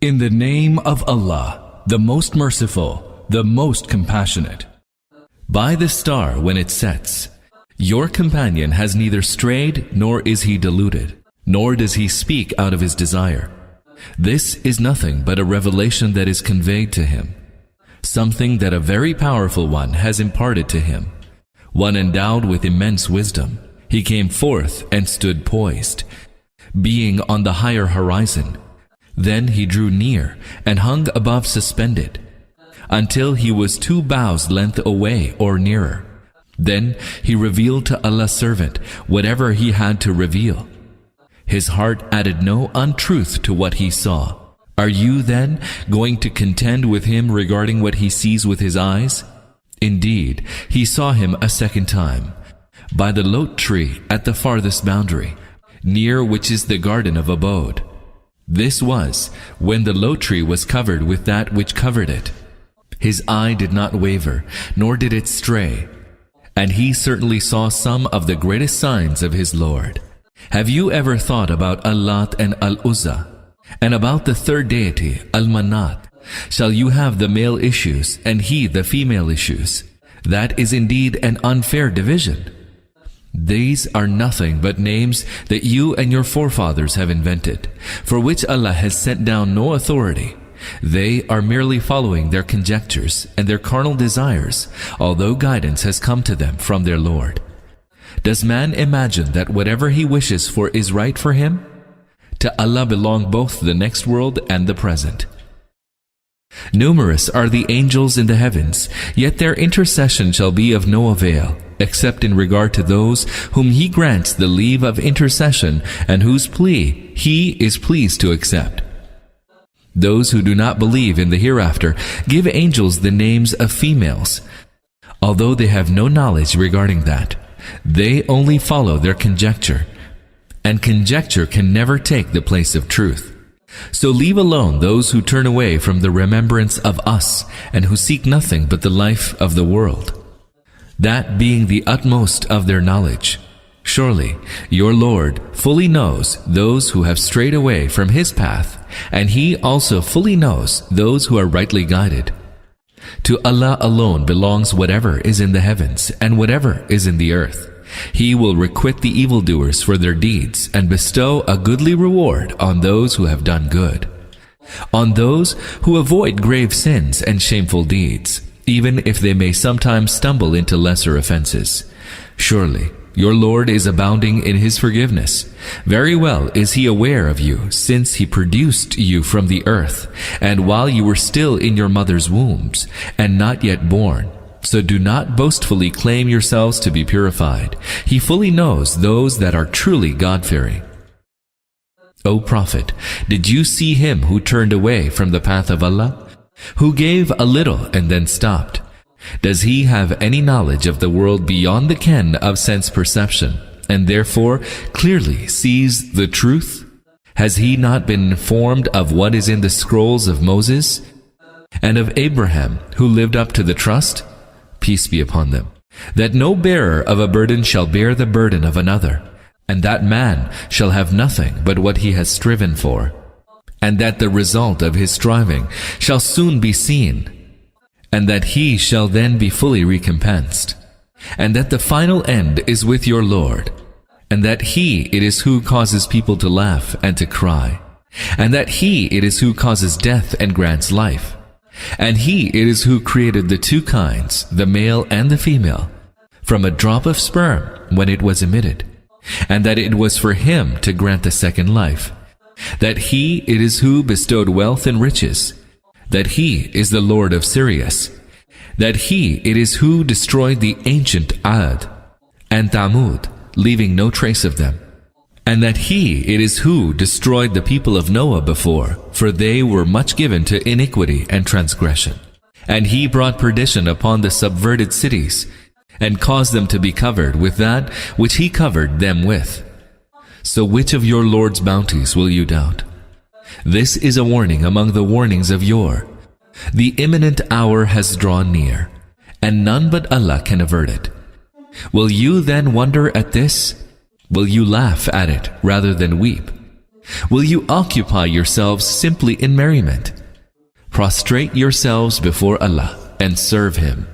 In the name of Allah, the most merciful, the most compassionate. By the star when it sets, your companion has neither strayed nor is he deluded, nor does he speak out of his desire. This is nothing but a revelation that is conveyed to him, something that a very powerful one has imparted to him, one endowed with immense wisdom. He came forth and stood poised, being on the higher horizon. Then he drew near and hung above suspended, until he was 2 bows' length away or nearer. Then he revealed to Allah's servant whatever he had to reveal. His heart added no untruth to what he saw. Are you then going to contend with him regarding what he sees with his eyes? Indeed, he saw him a second time, by the lot tree at the farthest boundary, near which is the garden of abode. This was when the lot tree was covered with that which covered it. His eye did not waver, nor did it stray, and he certainly saw some of the greatest signs of his Lord. Have you ever thought about Al-Lat and Al-Uzza, and about the third deity, Al-Manat? Shall you have the male issues, and he the female issues? That is indeed an unfair division. These are nothing but names that you and your forefathers have invented, for which Allah has sent down no authority. They are merely following their conjectures and their carnal desires, although guidance has come to them from their Lord. Does man imagine that whatever he wishes for is right for him? To Allah belong both the next world and the present. Numerous are the angels in the heavens, yet their intercession shall be of no avail, except in regard to those whom He grants the leave of intercession and whose plea He is pleased to accept. Those who do not believe in the hereafter give angels the names of females, although they have no knowledge regarding that. They only follow their conjecture, and conjecture can never take the place of truth. So leave alone those who turn away from the remembrance of us and who seek nothing but the life of the world, that being the utmost of their knowledge. Surely your Lord fully knows those who have strayed away from His path, and He also fully knows those who are rightly guided. To Allah alone belongs whatever is in the heavens and whatever is in the earth. He will requite the evildoers for their deeds and bestow a goodly reward on those who have done good, on those who avoid grave sins and shameful deeds, even if they may sometimes stumble into lesser offenses. Surely your Lord is abounding in His forgiveness. Very well is He aware of you, since He produced you from the earth, and while you were still in your mother's wombs, and not yet born. So do not boastfully claim yourselves to be purified. He fully knows those that are truly God-fearing. O Prophet, did you see him who turned away from the path of Allah, who gave a little and then stopped? Does he have any knowledge of the world beyond the ken of sense perception, and therefore clearly sees the truth? Has he not been informed of what is in the scrolls of Moses, and of Abraham, who lived up to the trust? Peace be upon them, that no bearer of a burden shall bear the burden of another, and that man shall have nothing but what he has striven for, and that the result of his striving shall soon be seen, and that he shall then be fully recompensed, and that the final end is with your Lord, and that He it is who causes people to laugh and to cry, and that He it is who causes death and grants life. And He it is who created the 2 kinds, the male and the female, from a drop of sperm when it was emitted, and that it was for Him to grant the second life, that He it is who bestowed wealth and riches, that He is the Lord of Sirius, that He it is who destroyed the ancient Ad and Thamud, leaving no trace of them, and that He it is who destroyed the people of Noah before, for they were much given to iniquity and transgression. And He brought perdition upon the subverted cities, and caused them to be covered with that which He covered them with. So which of your Lord's bounties will you doubt? This is a warning among the warnings of yore. The imminent hour has drawn near, and none but Allah can avert it. Will you then wonder at this? Will you laugh at it rather than weep? Will you occupy yourselves simply in merriment? Prostrate yourselves before Allah and serve Him.